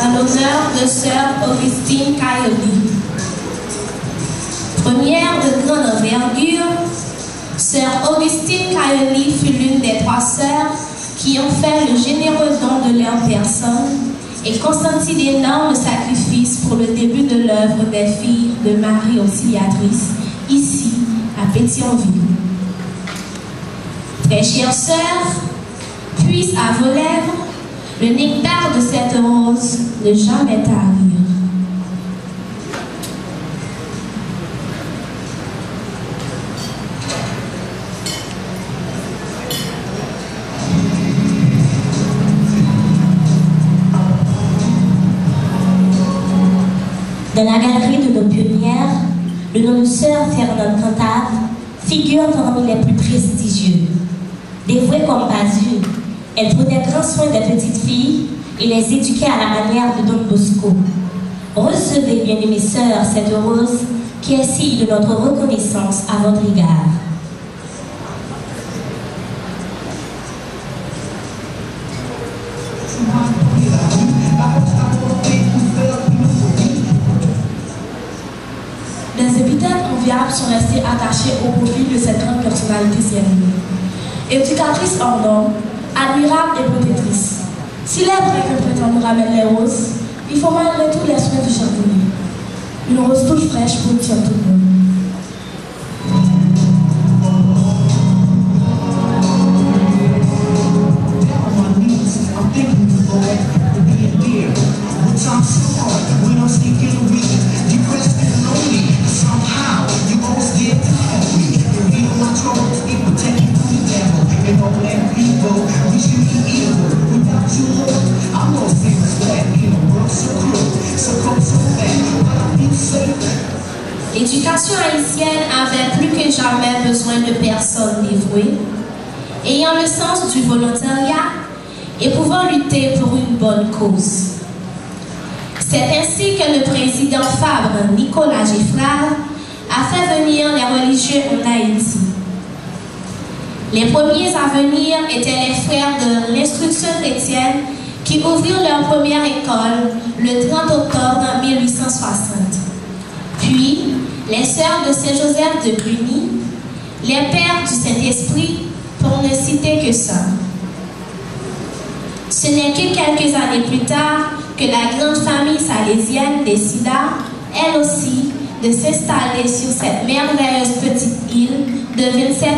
en l'honneur de sœur Augustine Cayoli. Première de grande envergure, sœur Augustine Cayoli fut l'une des 3 sœurs qui ont fait le généreux don de leur personne et consenti d'énormes sacrifices pour le début de l'œuvre des filles de Marie Auxiliatrice, ici, à Pétionville. Très chères sœurs, puisse à vos lèvres le nectar de cette rose ne jamais tarir. Dans la galerie de nos pionnières, le nom de sœur Fernande Cantave figure parmi les plus prestigieux. Dévouée comme Bazue, elle prenait grand soin des petites filles et les éduquait à la manière de Don Bosco. Recevez, bien-aimées sœurs, cette rose qui est signe de notre reconnaissance à votre égard. Les épithètes enviables sont restés attachés au profil de cette grande personnalité sérieuse. Éducatrice hors norme, admirable et protectrice. S'il est vrai que le printemps nous ramène les roses, il faut malgré tout les soins du charbonnier. Une rose toute fraîche pour tirer tout le monde. L'éducation haïtienne avait plus que jamais besoin de personnes dévouées, ayant le sens du volontariat et pouvant lutter pour une bonne cause. C'est ainsi que le président Fabre, Nicolas Giffrard, a fait venir les religieux en Haïti. Les premiers à venir étaient les frères de l'instruction chrétienne qui ouvrirent leur première école le 30 octobre 1860. Puis, les sœurs de Saint-Joseph de Cluny, les pères du Saint-Esprit, pour ne citer que ça. Ce n'est que quelques années plus tard que la grande famille salésienne décida, elle aussi, de s'installer sur cette merveilleuse petite île de 27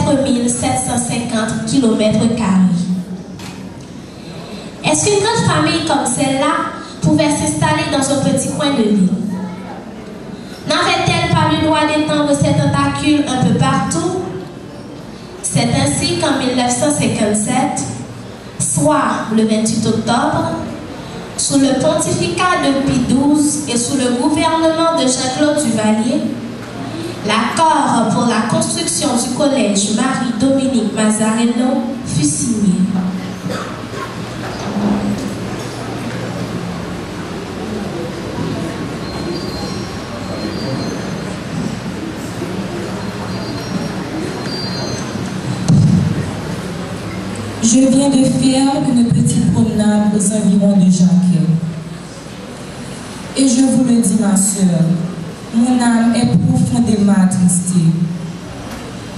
750 km². Est-ce qu'une grande famille comme celle-là pouvait s'installer dans un petit coin de l'île? N'avait-elle pas le droit d'étendre ses tentacules un peu partout? C'est ainsi qu'en 1957, soit le 28 octobre, sous le pontificat de Pie XII et sous le gouvernement de Jean-Claude Duvalier, l'accord pour la construction du collège Marie-Dominique Mazzarello fut signé. Je viens de faire une petite promenade aux environs de Jacquet. Et je vous le dis, ma sœur, mon âme est profondément attristée.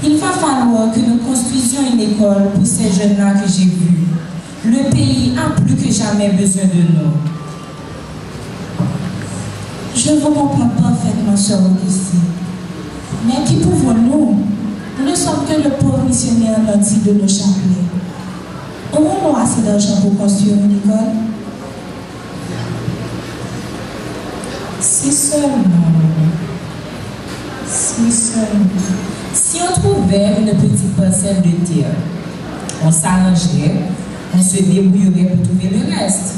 Il va falloir que nous construisions une école pour ces jeunes-là que j'ai vus. Le pays a plus que jamais besoin de nous. Je vous comprends parfaitement, sœur Augustine. Mais qui pouvons-nous? Nous ne sommes que le pauvre missionnaire nanti de nos chapelets. Aurons-nous assez d'argent pour construire une école? Si seulement, si on trouvait une petite parcelle de terre, on s'arrangerait, on se débrouillerait pour trouver le reste.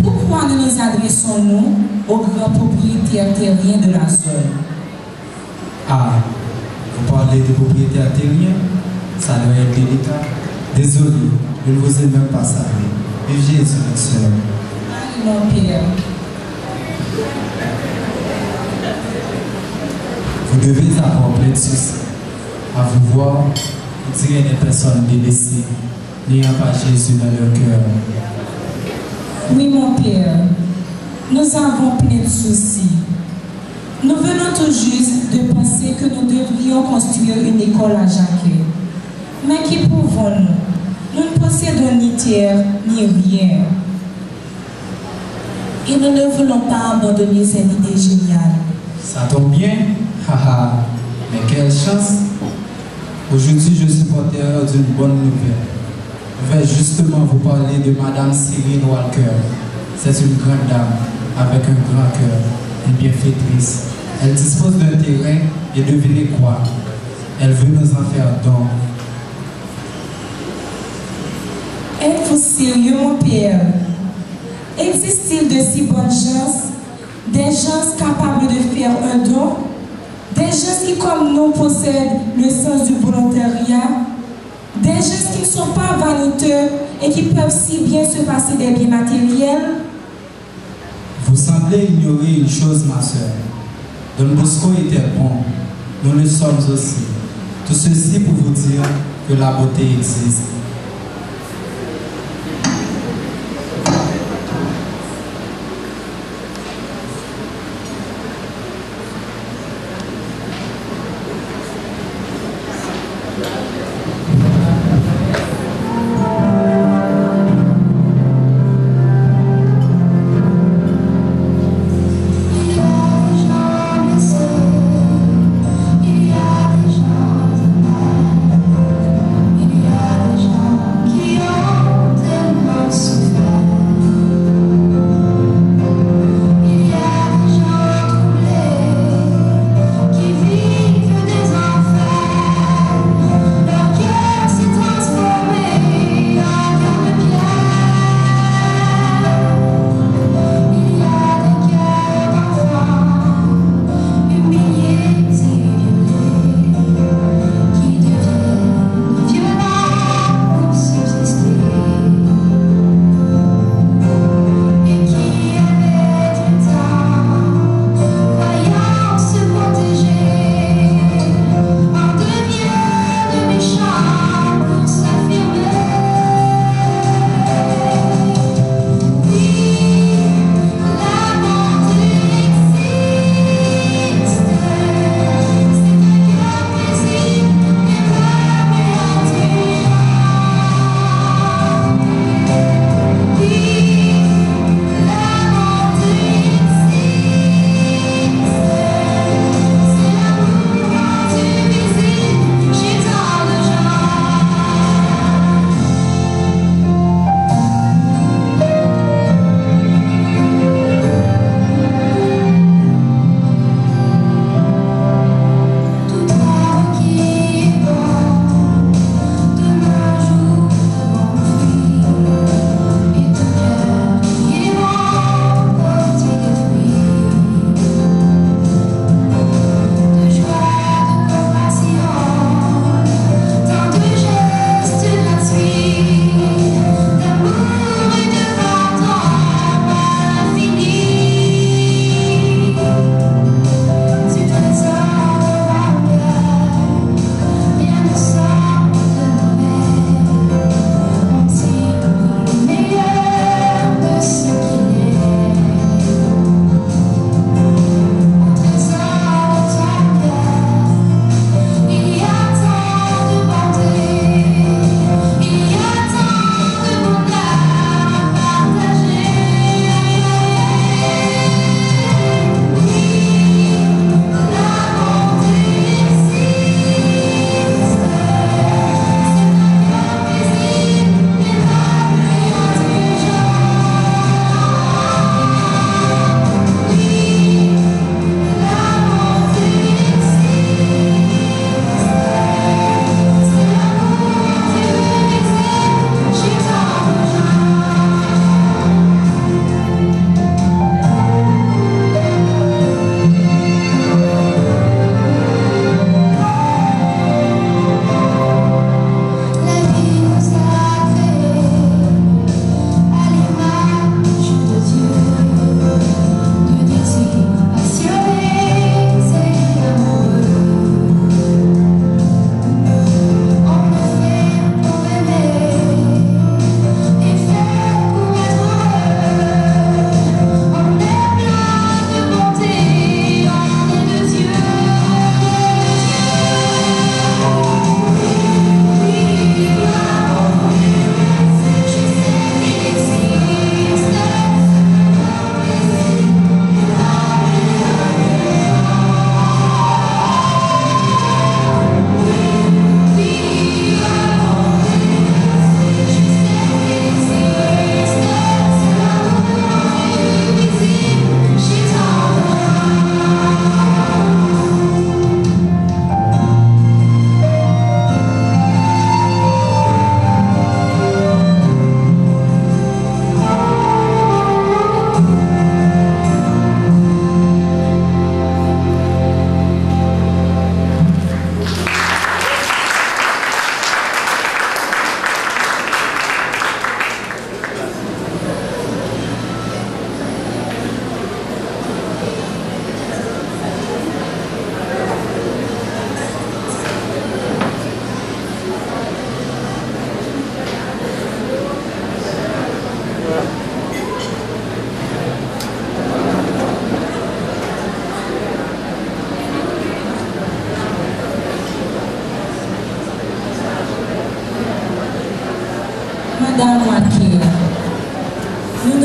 Pourquoi ne nous adressons-nous aux grands propriétaires terriens de la zone? Ah, vous parlez de propriétaires terriens? Ça doit être délicat. Désolé, je ne vous ai même pas salué. Vive Jésus, ma soeur. Mon père. Vous devez avoir plein de soucis. À vous voir, vous direz des personnes délaissées, n'ayant pas Jésus dans leur cœur. Oui, mon père. nous avons plein de soucis. Nous venons tout juste de penser que nous devrions construire une école à Jacquet. Mais qui pouvons-nous? Nous ne possédons ni terre, ni rien. Et nous ne voulons pas abandonner cette idée géniale. Ça tombe bien, haha, mais quelle chance! Aujourd'hui, je suis porteur d'une bonne nouvelle. Je vais justement vous parler de Madame Cyril Walker. C'est une grande dame, avec un grand cœur, une bienfaitrice. Elle dispose d'un terrain et devinez quoi? Elle veut nous en faire don. Êtes-vous sérieux, mon père? Existe-t-il de si bonnes gens, des gens capables de faire un don, des gens qui, comme nous, possèdent le sens du volontariat, des gens qui ne sont pas vaniteux et qui peuvent si bien se passer des biens matériels? Vous semblez ignorer une chose, ma soeur. Don Bosco était bon, nous le sommes aussi. Tout ceci pour vous dire que la beauté existe. Il y a des gens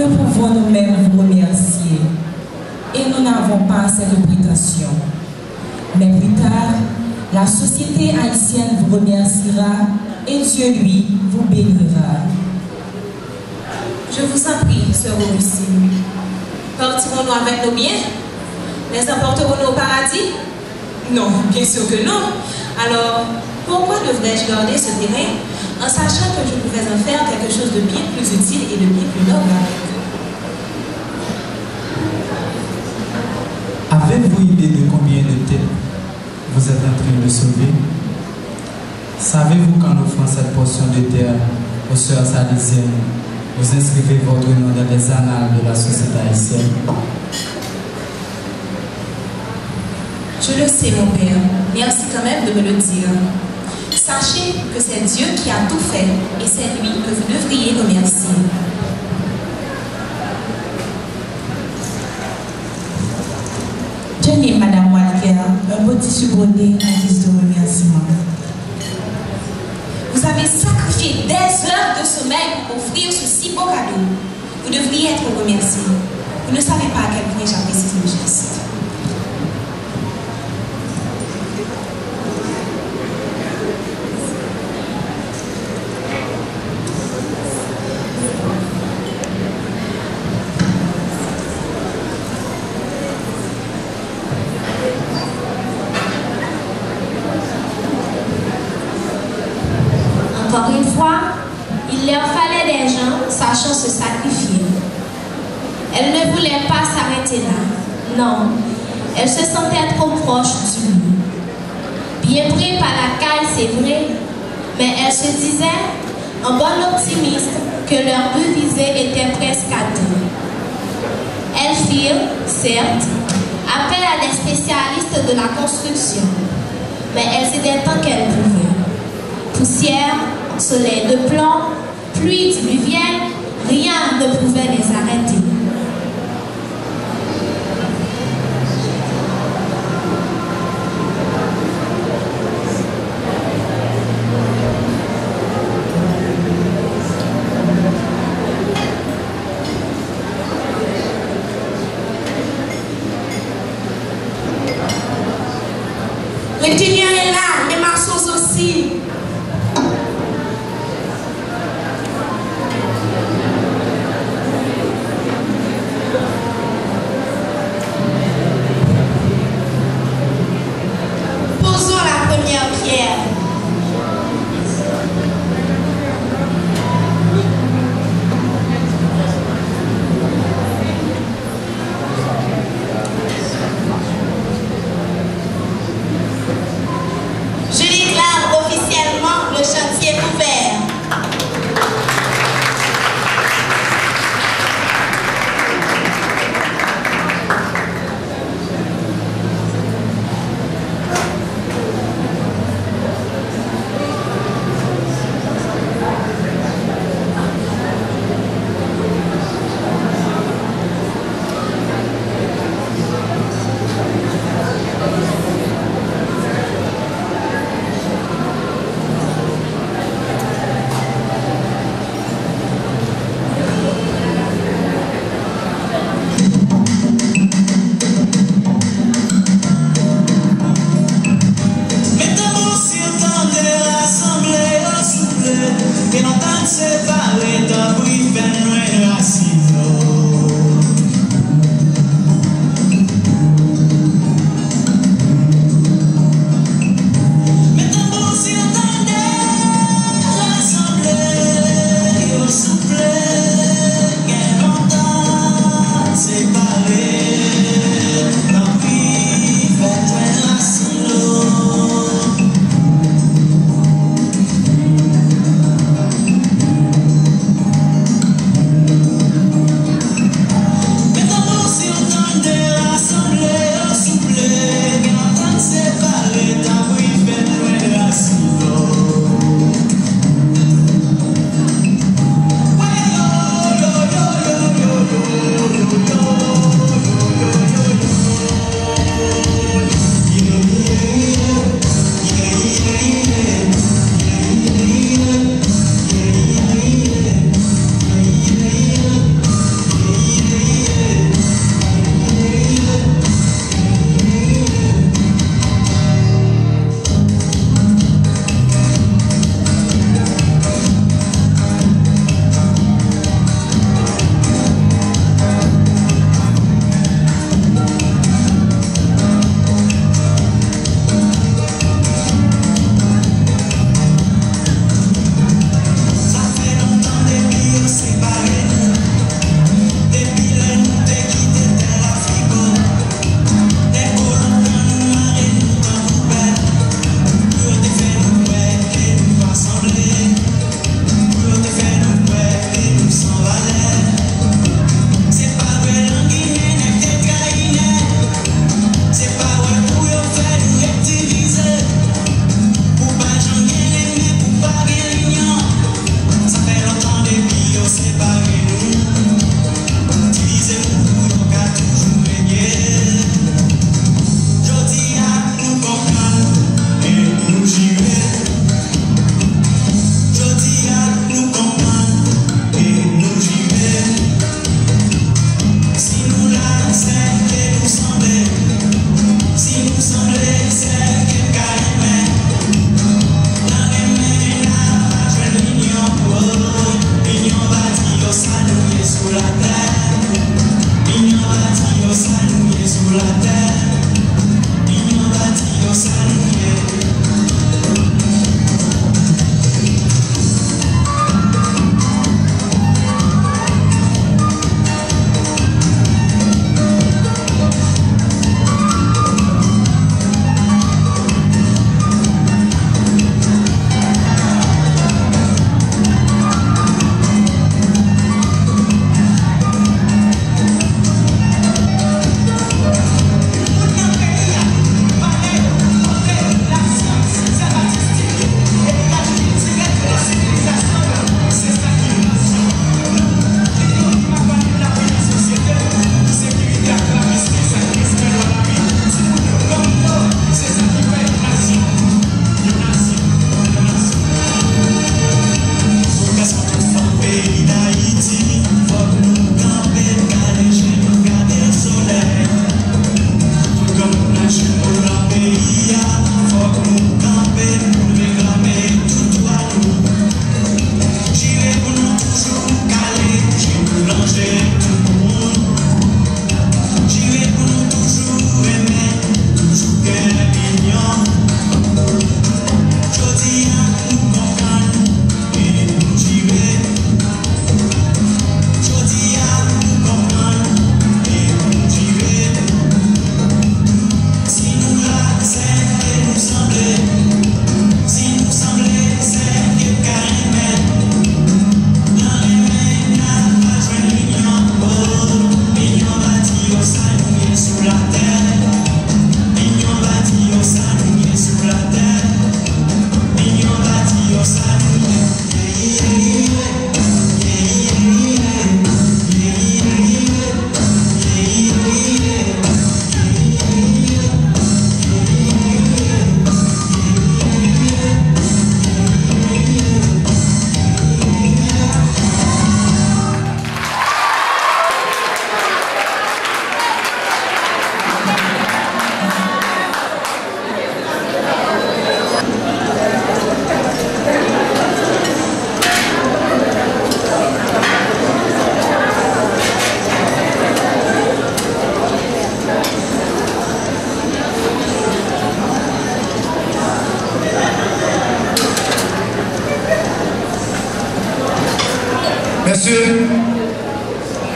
ne pouvons nous-mêmes vous remercier et nous n'avons pas cette prétention. Mais plus tard, la société haïtienne vous remerciera et Dieu, lui, vous bénira. Je vous en prie, sœur Augustine. Partirons-nous avec nos biens? Les emporterons-nous au paradis? Non, bien sûr que non. Alors, pourquoi devrais-je garder ce terrain en sachant que je pouvais en faire quelque chose de bien plus utile et de bien plus noble avec? Avez-vous idée de combien de têtes vous êtes en train de sauver? Savez-vous qu'en offrant cette portion de terre aux sœurs salésiennes, vous inscrivez votre nom dans les annales de la société haïtienne? Je le sais, mon père. Merci quand même de me le dire. Sachez que c'est Dieu qui a tout fait et c'est lui que vous devriez remercier. Tenez, Madame Walker, un petit subordonné en guise de remerciement. Vous avez sacrifié des heures de sommeil pour offrir ce si beau cadeau. Vous devriez être remercié. Vous ne savez pas à quel point j'apprécie ce geste. Encore une fois, il leur fallait des gens sachant se sacrifier. Elle ne voulait pas s'arrêter là. Non, elle se sentait trop proche du lit. Bien pris par la caille, c'est vrai, mais elle se disait, en bonne optimiste, que leur but visé était presque atteint. Elles firent, certes, appel à des spécialistes de la construction, mais elles aidaient tant qu'elles pouvaient. Poussière, soleil de plomb, pluie diluvienne, rien ne pouvait les arrêter. L'ingénieur est là, les maçons aussi.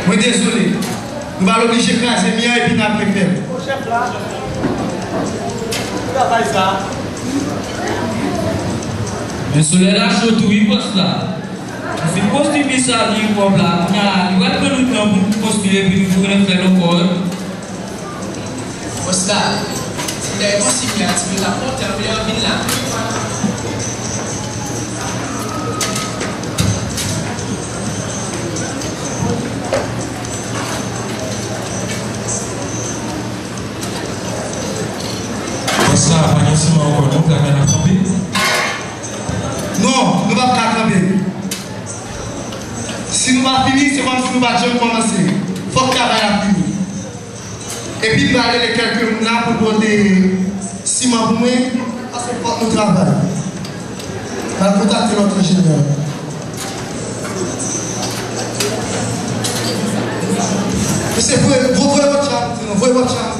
Moi désolé. Nous allons l'obliger de craser mieux et puis nous allons faire. Chef là. Travaille ça. Mais sur les lâches autour, il poste là. Si vous postulez ça, il va là. Il va prendre le temps pour postuler puis vous voulez faire le corps. Poste là. Si vous avez possible, si vous la porte, vous avez une là. Ça va pas encore, donc la main à camper. Non, nous ne pouvons pas camper. Si nous ne pas finir, c'est comme si nous ne pas jamais commencer. Il faut que le travail a fini. Et puis, nous allons aller quelques minutes là pour donner ciment pour moi, parce qu'il faut que nous travaillons. On va contacter notre ingénieur. Mais c'est vous voyez votre chambre,